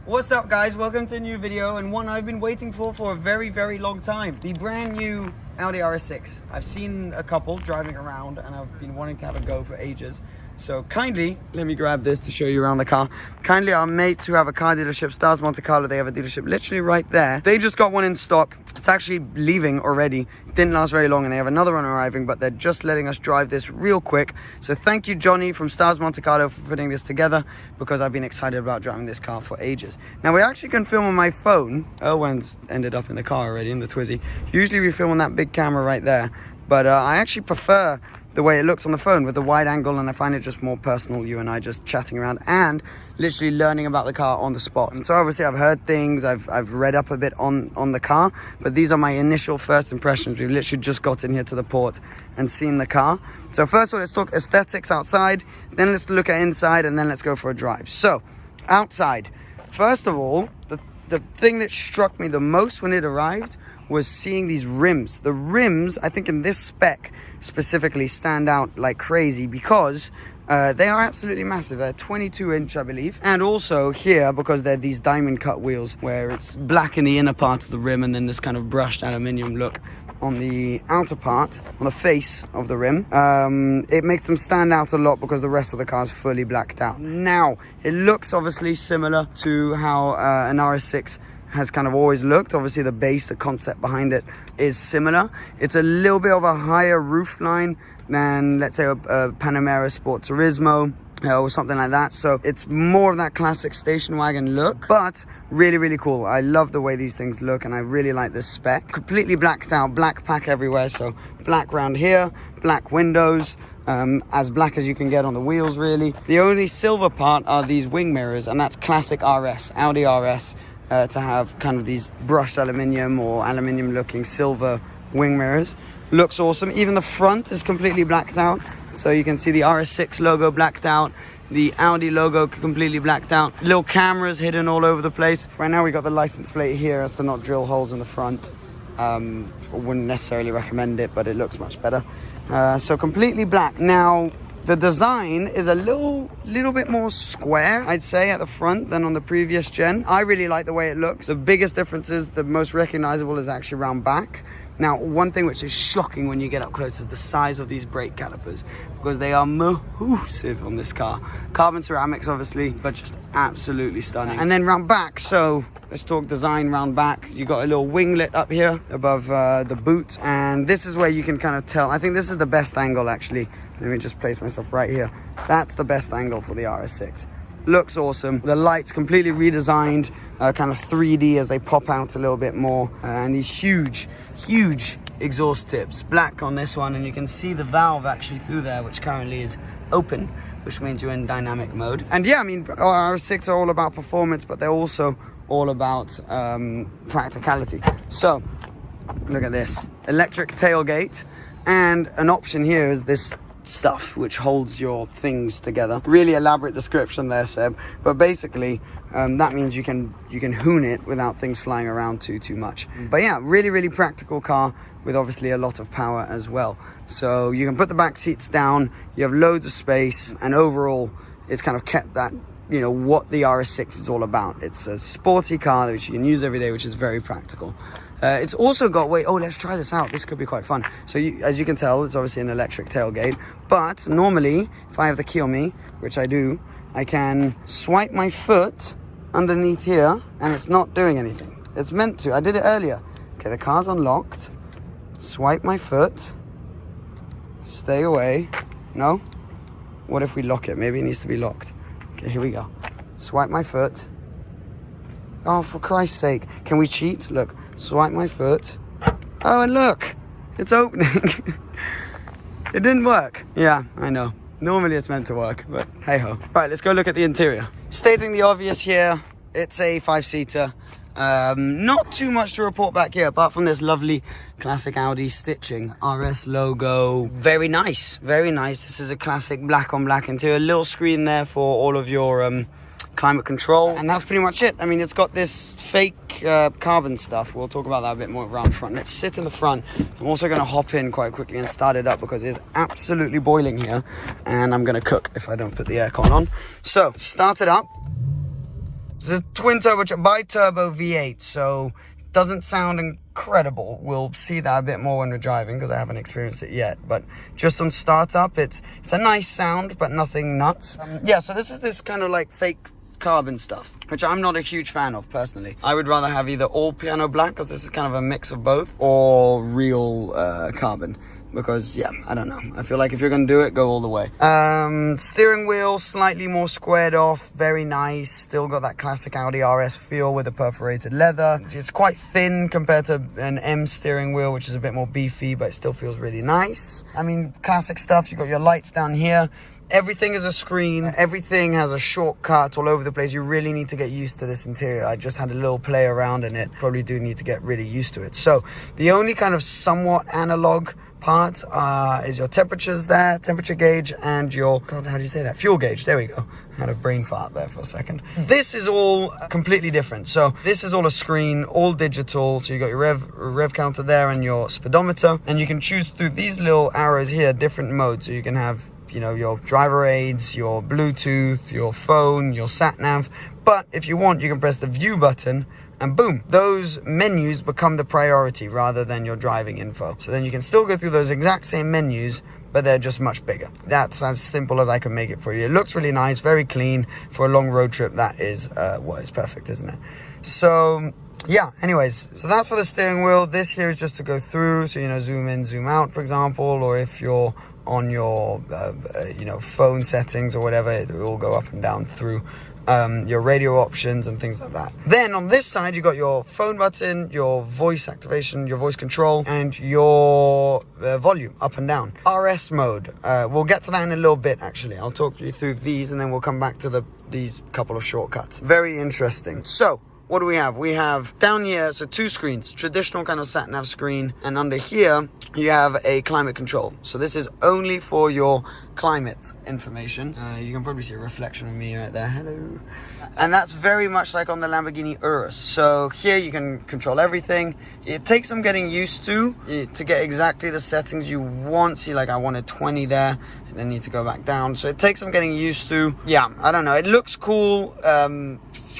What's up guys, welcome to a new video, and one I've been waiting for a very long time. The brand new Audi RS6. I've seen a couple driving around and I've been wanting to have a go for ages. So kindly, let me grab this to show you around the car. Kindly, our mates who have a car dealership, Stars Monte Carlo, they have a dealership literally right there. They just got one in stock. It's actually leaving already. Didn't last very long and they have another one arriving, but they're just letting us drive this real quick. So thank you, Johnny from Stars Monte Carlo, for putting this together, because I've been excited about driving this car for ages. Now we actually can film on my phone. Erwan's ended up in the car already, in the Twizy. Usually we film on that big camera right there, but I actually prefer the way it looks on the phone with the wide angle, and I find it just more personal, you and I just chatting around and literally learning about the car on the spot. And so obviously I've heard things, I've read up a bit on the car, but these are my initial first impressions. We've literally just got in here to the port and seen the car. So first of all, let's talk aesthetics outside, then let's look at inside, and then let's go for a drive. So outside, first of all, the thing that struck me the most when it arrived was seeing these rims. The rims, I think in this spec specifically, stand out like crazy because they are absolutely massive. They're 22-inch, I believe. And also here, because they're these diamond cut wheels where it's black in the inner part of the rim and then this kind of brushed aluminium look on the outer part, on the face of the rim. It makes them stand out a lot because the rest of the car is fully blacked out. Now, it looks obviously similar to how an RS6 has kind of always looked. Obviously the base, the concept behind it is similar. It's a little bit of a higher roof line than, let's say, a Panamera Sport Turismo or something like that. So it's more of that classic station wagon look, but really cool. I love the way these things look and I really like this spec. Completely blacked out, black pack everywhere. So black round here, black windows, as black as you can get on the wheels really. The only silver part are these wing mirrors, and that's classic RS, Audi RS. To have kind of these brushed aluminium or aluminium looking silver wing mirrors. Looks awesome. Even the front is completely blacked out. So you can see the RS6 logo blacked out, the Audi logo completely blacked out, little cameras hidden all over the place. Right now we got the license plate here as to not drill holes in the front. I wouldn't necessarily recommend it, but it looks much better. So completely black. Now, the design is a little bit more square, I'd say, at the front than on the previous gen. I really like the way it looks. The biggest difference is the most recognizable is actually round back. Now, one thing which is shocking when you get up close is the size of these brake calipers, because they are massive on this car. Carbon ceramics, obviously, but just absolutely stunning. And then round back, so let's talk design round back. You got a little winglet up here above the boot, and this is where you can kind of tell. I think this is the best angle, actually. Let me just place myself right here. That's the best angle for the RS6. Looks awesome. The lights completely redesigned, kind of 3D as they pop out a little bit more. And these huge exhaust tips. Black on this one, and you can see the valve actually through there, which currently is open, which means you're in dynamic mode. And yeah, I mean, RS6 are all about performance, but they're also all about practicality. So, look at this. Electric tailgate, and an option here is this stuff which holds your things together. Really elaborate description there, Seb, but basically that means you can hoon it without things flying around too much. But yeah, really practical car with obviously a lot of power as well. So you can put the back seats down, you have loads of space, and overall it's kind of kept that, you know, what the RS6 is all about. It's a sporty car which you can use every day, which is very practical. It's also got, let's try this out. This could be quite fun. So as you can tell, it's obviously an electric tailgate. But normally, if I have the key on me, which I do, I can swipe my foot underneath here, and it's not doing anything. It's meant to. I did it earlier. Okay, the car's unlocked. Swipe my foot. Stay away. No? What if we lock it? Maybe it needs to be locked. Okay, here we go. Swipe my foot. Oh, for Christ's sake. Can we cheat? Look. Swipe my foot. Oh, and look, it's opening. It didn't work. Yeah, I know. Normally it's meant to work, but hey ho. Right, let's go look at the interior. Stating the obvious here, it's a 5-seater. Not too much to report back here, apart from this lovely classic Audi stitching, RS logo. Very nice, very nice. This is a classic black on black interior. A little screen there for all of your climate control, and that's pretty much it. I mean, it's got this fake carbon stuff. We'll talk about that a bit more around front. Let's sit in the front. I'm also going to hop in quite quickly and start it up because it's absolutely boiling here, and I'm going to cook if I don't put the aircon on. So start it up. This is twin turbo, bi-turbo V8, so doesn't sound incredible. We'll see that a bit more when we're driving because I haven't experienced it yet. But just on startup, it's a nice sound, but nothing nuts. Yeah, so this is this kind of like fake carbon stuff, which I'm not a huge fan of personally. I would rather have either all piano black, because this is kind of a mix of both, or real carbon. Because, yeah, I don't know. I feel like if you're going to do it, go all the way. Steering wheel, slightly more squared off. Very nice. Still got that classic Audi RS feel with the perforated leather. It's quite thin compared to an M steering wheel, which is a bit more beefy, but it still feels really nice. I mean, classic stuff. You've got your lights down here. Everything is a screen. Everything has a shortcut all over the place. You really need to get used to this interior. I just had a little play around in it. Probably do need to get really used to it. So the only kind of somewhat analog part is your temperatures there, temperature gauge, and your, God, how do you say that? Fuel gauge. There we go. I had a brain fart there for a second. This is all completely different. So this is all a screen, all digital. So you got your rev counter there and your speedometer, and you can choose through these little arrows here different modes. So you can have, you know, your driver aids, your Bluetooth, your phone, your sat nav. But if you want, you can press the view button and boom, those menus become the priority rather than your driving info. So then you can still go through those exact same menus, but they're just much bigger. That's as simple as I can make it for you. It looks really nice, very clean. For a long road trip, that is what is perfect, isn't it? So yeah, anyways, so that's for the steering wheel. This here is just to go through, so, you know, zoom in, zoom out, for example, or if you're on your you know, phone settings or whatever, it will go up and down through your radio options and things like that. Then on this side, you got your phone button, your voice activation, your voice control, and your volume up and down. RS mode, we'll get to that in a little bit actually. I'll talk you through these and then we'll come back to these couple of shortcuts. Very interesting. So what do we have? We have down here, so two screens, traditional kind of sat nav screen, and under here you have a climate control. So this is only for your climate information. You can probably see a reflection of me right there. Hello. And that's very much like on the Lamborghini Urus. So here you can control everything. It takes some getting used to get exactly the settings you want. See, like I wanted 20 there, and then need to go back down. So it takes some getting used to. Yeah, I don't know. It looks cool.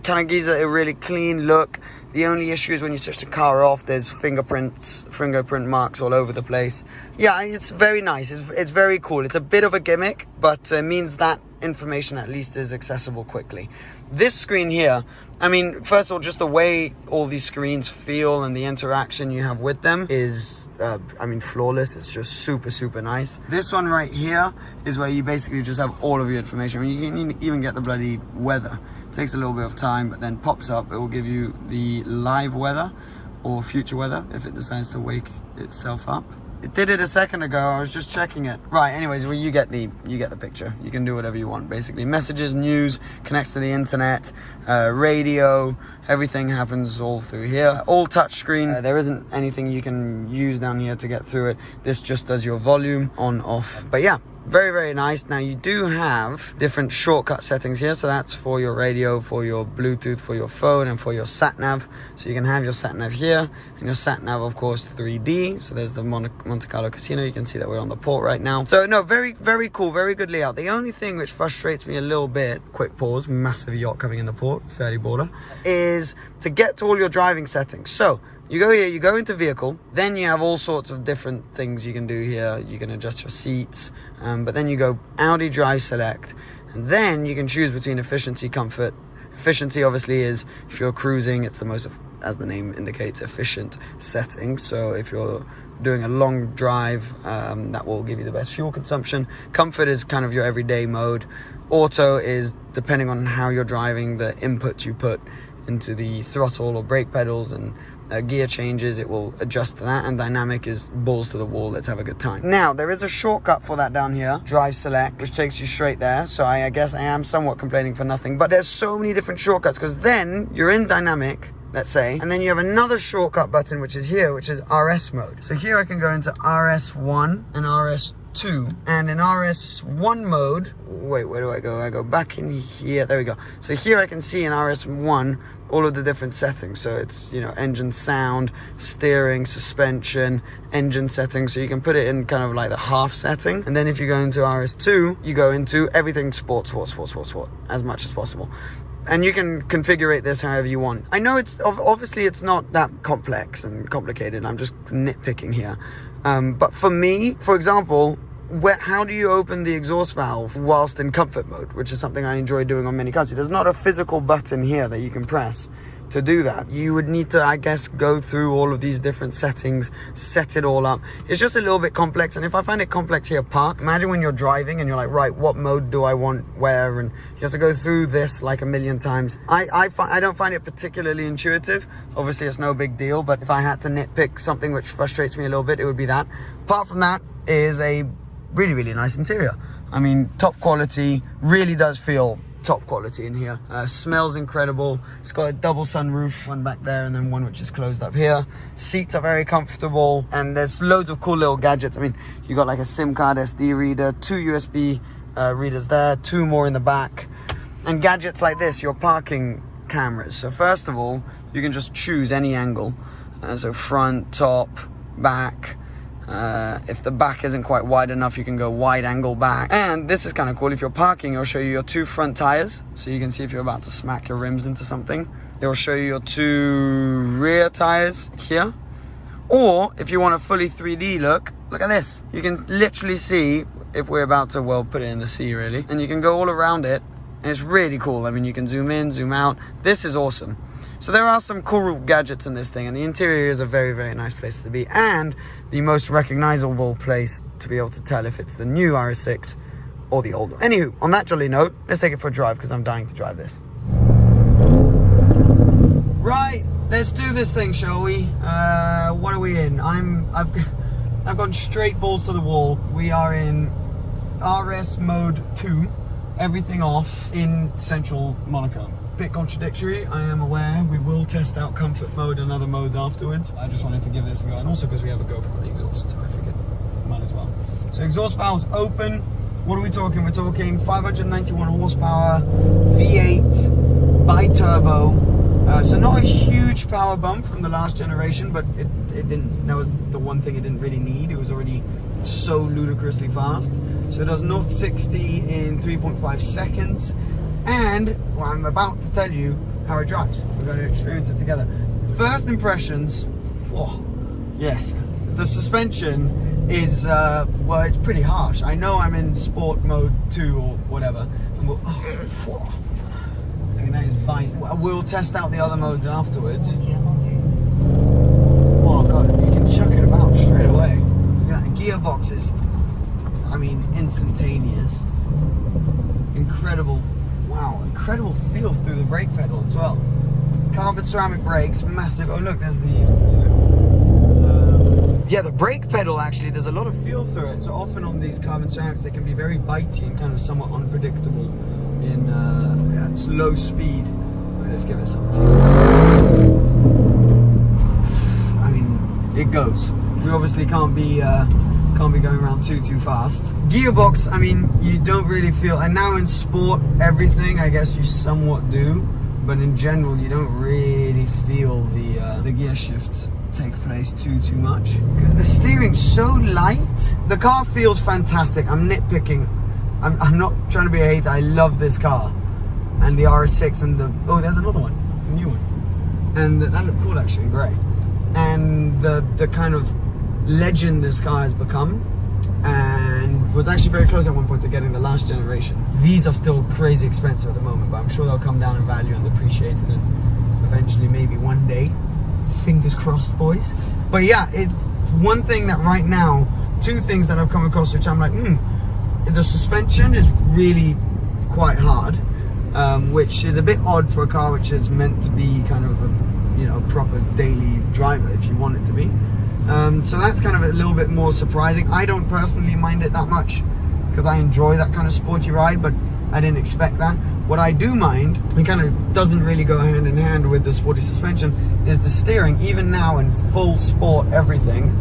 Kind of gives it a really clean look. The only issue is when you switch the car off, there's fingerprint marks all over the place. Yeah, it's very nice. It's very cool. It's a bit of a gimmick, but it means that information at least is accessible quickly. This screen here, I mean, first of all, just the way all these screens feel and the interaction you have with them is, I mean, flawless. It's just super, super nice. This one right here is where you basically just have all of your information. I mean, you can even get the bloody weather. It takes a little bit of time, but then pops up. It will give you the live weather or future weather if it decides to wake itself up. It did it a second ago. I was just checking it. Right, anyways, well, you get the picture. You can do whatever you want, basically. Messages, news, connects to the internet, radio, everything happens all through here. All touchscreen. There isn't anything you can use down here to get through it. This just does your volume on, off. But yeah, very, very nice. Now you do have different shortcut settings here. So that's for your radio, for your Bluetooth, for your phone, and for your sat nav. So you can have your sat nav here, and your sat nav, of course, 3D. So there's the Monte Carlo Casino. You can see that we're on the port right now. So no, very, very cool, very good layout. The only thing which frustrates me a little bit, quick pause, massive yacht coming in the port, 30 border, is to get to all your driving settings. So you go here, you go into vehicle, then you have all sorts of different things you can do here. You can adjust your seats, but then you go Audi Drive Select, and then you can choose between efficiency, comfort. Efficiency obviously is if you're cruising, it's the most, as the name indicates, efficient setting. So if you're doing a long drive, that will give you the best fuel consumption. Comfort is kind of your everyday mode. Auto is depending on how you're driving, the inputs you put into the throttle or brake pedals and gear changes, it will adjust to that. And dynamic is balls to the wall, let's have a good time. Now there is a shortcut for that down here, Drive Select, which takes you straight there. So I guess I am somewhat complaining for nothing, but there's so many different shortcuts, because then you're in dynamic, let's say, and then you have another shortcut button which is here, which is RS mode. So here I can go into RS1 and RS2, and in RS1 mode, wait, where do I go? I go back in here, there we go. So here I can see in RS1 all of the different settings. So it's, you know, engine sound, steering, suspension, engine settings. So you can put it in kind of like the half setting. And then if you go into RS2, you go into everything sport, as much as possible. And you can configure this however you want. I know it's obviously it's not that complex and complicated. I'm just nitpicking here. But for me, for example, how do you open the exhaust valve whilst in comfort mode, which is something I enjoy doing on many cars. There's not a physical button here that you can press to do that. You would need to, I guess, go through all of these different settings, set it all up. It's just a little bit complex, and if I find it complex here parked, imagine when you're driving and you're like, right, what mode do I want where, and you have to go through this like a million times. I don't find it particularly intuitive. Obviously it's no big deal, but if I had to nitpick something which frustrates me a little bit, it would be that. Apart from that, is a really, really nice interior. I mean, top quality, really does feel top quality in here. Smells incredible. It's got a double sunroof, one back there and then one which is closed up here. Seats are very comfortable, and there's loads of cool little gadgets. I mean, you got like a SIM card SD reader, 2 USB readers there, 2 more in the back, and gadgets like this, your parking cameras. So first of all, you can just choose any angle, so front, top, back. If the back isn't quite wide enough, you can go wide angle back. And this is kind of cool. If you're parking, it'll show you your 2 front tires, so you can see if you're about to smack your rims into something. It'll show you your 2 rear tires here. Or if you want a fully 3D look at this. You can literally see if we're about to, well, put it in the sea really, and you can go all around it, and it's really cool. I mean, you can zoom in, zoom out. This is awesome. So there are some cool gadgets in this thing, and the interior is a very, very nice place to be, and the most recognizable place to be able to tell if it's the new RS6 or the old one. Anywho, on that jolly note, let's take it for a drive because I'm dying to drive this. Right, let's do this thing, shall we? What are we in? I've gone straight balls to the wall. We are in RS mode 2, everything off in central Monaco. Bit contradictory, I am aware. We will test out comfort mode and other modes afterwards. I just wanted to give this a go, and also because we have a GoPro with the exhaust, so I figured might as well. So exhaust valves open. What are we talking? We're talking 591 horsepower, V8, bi-turbo. So not a huge power bump from the last generation, but it didn't. That was the one thing it didn't really need. It was already so ludicrously fast. So it does 0-60 in 3.5 seconds. And well, I'm about to tell you how it drives. We're going to experience it together. First impressions, whoa, yes. The suspension is, well, it's pretty harsh. I know I'm in sport mode 2 or whatever. And we'll, oh, I mean, that is fine. We'll test out the other modes afterwards. Oh God, you can chuck it about straight away. Look at that. Gearbox is, I mean, instantaneous. Incredible. Wow, incredible feel through the brake pedal as well. Carbon ceramic brakes, massive. Oh look, there's the yeah, the brake pedal actually, there's a lot of feel through it. So often on these carbon ceramics, they can be very bitey and kind of somewhat unpredictable in at slow speed. Right, let's give it something. I mean, it goes. We obviously can't be going around too fast. Gearbox, I mean, you don't really feel, and now in sport everything, I guess you somewhat do, but in general you don't really feel the gear shifts take place too much. The steering's so light. The car feels fantastic. I'm nitpicking. I'm not trying to be a hater. I love this car and the RS6 and the, oh, there's another one, a new one, and that looked cool actually in grey, and the kind of legend this car has become, and was actually very close at one point to getting the last generation. These are still crazy expensive at the moment, but I'm sure they'll come down in value and appreciate, and then eventually maybe one day, fingers crossed, boys. But yeah, it's one thing that right now, 2 things that I've come across which I'm like, the suspension is really quite hard, which is a bit odd for a car which is meant to be kind of a, you know, proper daily driver if you want it to be. So that's kind of a little bit more surprising. I don't personally mind it that much because I enjoy that kind of sporty ride, but I didn't expect that. What I do mind, it kind of doesn't really go hand in hand with the sporty suspension, is the steering. Even now in full sport everything,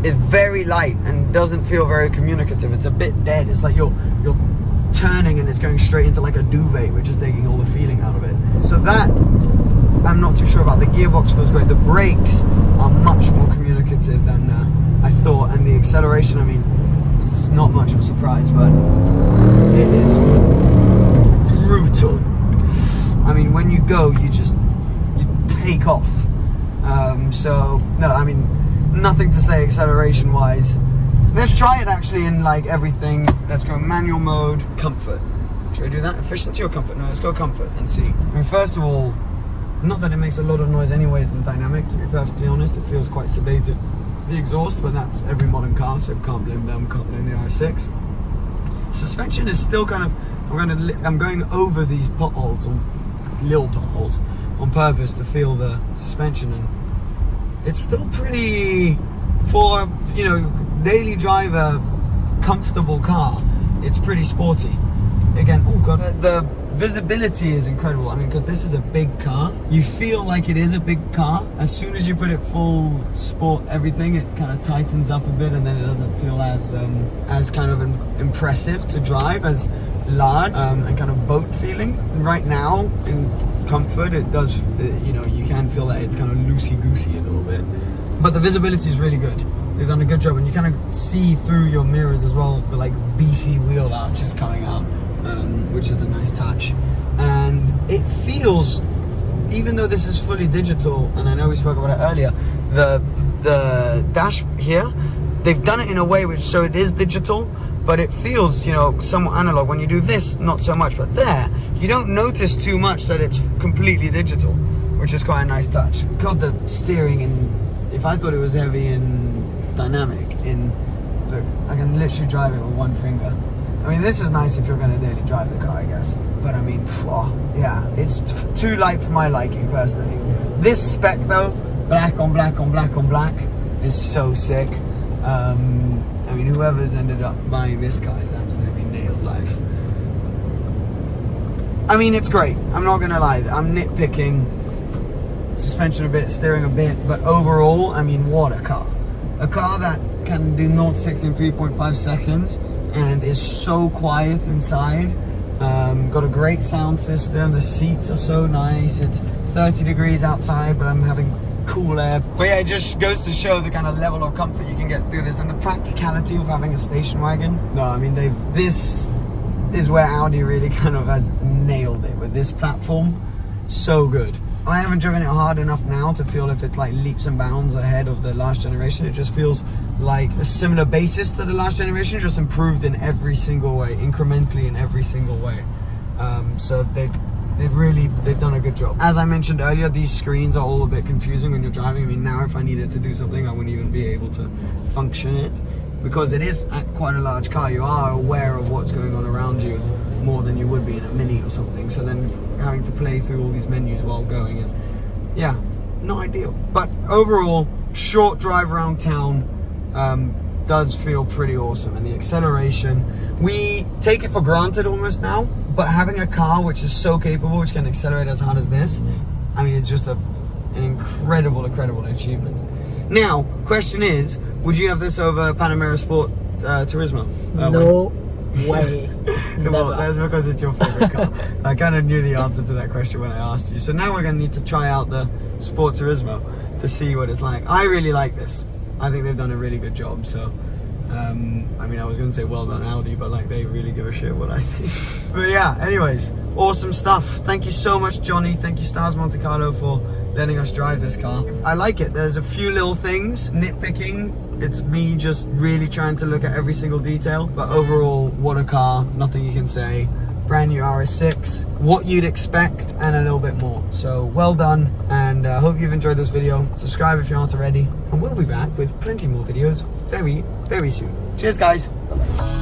is very light and doesn't feel very communicative. It's a bit dead. It's like you're turning and it's going straight into like a duvet, which is taking all the feeling out of it. So that I'm not too sure about. The gearbox feels great. The brakes are much more communicative than I thought, and the acceleration, I mean, it's not much of a surprise, but it is brutal. I mean, when you go, you take off. So no, I mean, nothing to say acceleration wise. Let's try it actually in like everything. Let's go manual mode, comfort. Should I do that? Efficiency or comfort? No, let's go comfort and see. I mean, first of all, not that it makes a lot of noise anyways in dynamic, to be perfectly honest. It feels quite sedated. The exhaust, but that's every modern car, so can't blame them, can't blame the RS6. Suspension is still kind of, I'm going over these potholes, or little potholes, on purpose to feel the suspension, and it's still pretty, for, you know, daily driver, comfortable car, it's pretty sporty. Again, oh god, the visibility is incredible. I mean, because this is a big car, you feel like it is a big car. As soon as you put it full sport everything, it kind of tightens up a bit, and then it doesn't feel as kind of impressive to drive, as large and kind of boat feeling. Right now in comfort, it does, you know, you can feel that it's kind of loosey-goosey a little bit, but the visibility is really good. They've done a good job, and you kind of see through your mirrors as well, the like beefy wheel arches coming out, which is a nice touch. And it feels, even though this is fully digital, and I know we spoke about it earlier, the dash here, they've done it in a way which, so it is digital, but it feels, you know, somewhat analog. When you do this, not so much, but there, you don't notice too much that it's completely digital, which is quite a nice touch. God, the steering, and if I thought it was heavy in dynamic, look, I can literally drive it with one finger. I mean, this is nice if you're going to daily drive the car, I guess. But I mean, yeah, it's too light for my liking, personally. This spec, though, black on black on black on black, is so sick. I mean, whoever's ended up buying this car has absolutely nailed life. I mean, it's great. I'm not going to lie. I'm nitpicking. Suspension a bit, steering a bit, but overall, I mean, what a car. A car that can do 0 to 60 in 3.5 seconds and is so quiet inside. Got a great sound system. The seats are so nice. It's 30 degrees outside, but I'm having cool air. But yeah, it just goes to show the kind of level of comfort you can get through this, and the practicality of having a station wagon. No, I mean, this is where Audi really kind of has nailed it with this platform. So good. I haven't driven it hard enough now to feel if it's like leaps and bounds ahead of the last generation. It just feels like a similar basis to the last generation, just improved in every single way, incrementally in every single way. So they've done a good job. As I mentioned earlier, these screens are all a bit confusing when you're driving. I mean, now if I needed to do something, I wouldn't even be able to function it, because it is quite a large car. You are aware of what's going on around you more than you would be in a Mini or something. So then having to play through all these menus while going is, yeah, not ideal. But overall, short drive around town does feel pretty awesome. And the acceleration, we take it for granted almost now, but having a car which is so capable, which can accelerate as hard as this, I mean, it's just an incredible achievement. Now, question is, would you have this over Panamera Sport Turismo? No way. Well, that's because it's your favorite car. I kind of knew the answer to that question when I asked you. So now we're going to need to try out the Sport Turismo to see what it's like. I really like this. I think they've done a really good job. So, I mean, I was going to say well done Audi, but like, they really give a shit what I think. But yeah, anyways, awesome stuff. Thank you so much, Johnny. Thank you, Stars Monte Carlo, for letting us drive this car. I like it. There's a few little things, nitpicking. It's me just really trying to look at every single detail. But overall, what a car. Nothing you can say. Brand new RS6. What you'd expect and a little bit more. So well done. And I hope you've enjoyed this video. Subscribe if you aren't already. And we'll be back with plenty more videos very, very soon. Cheers, guys. Bye-bye.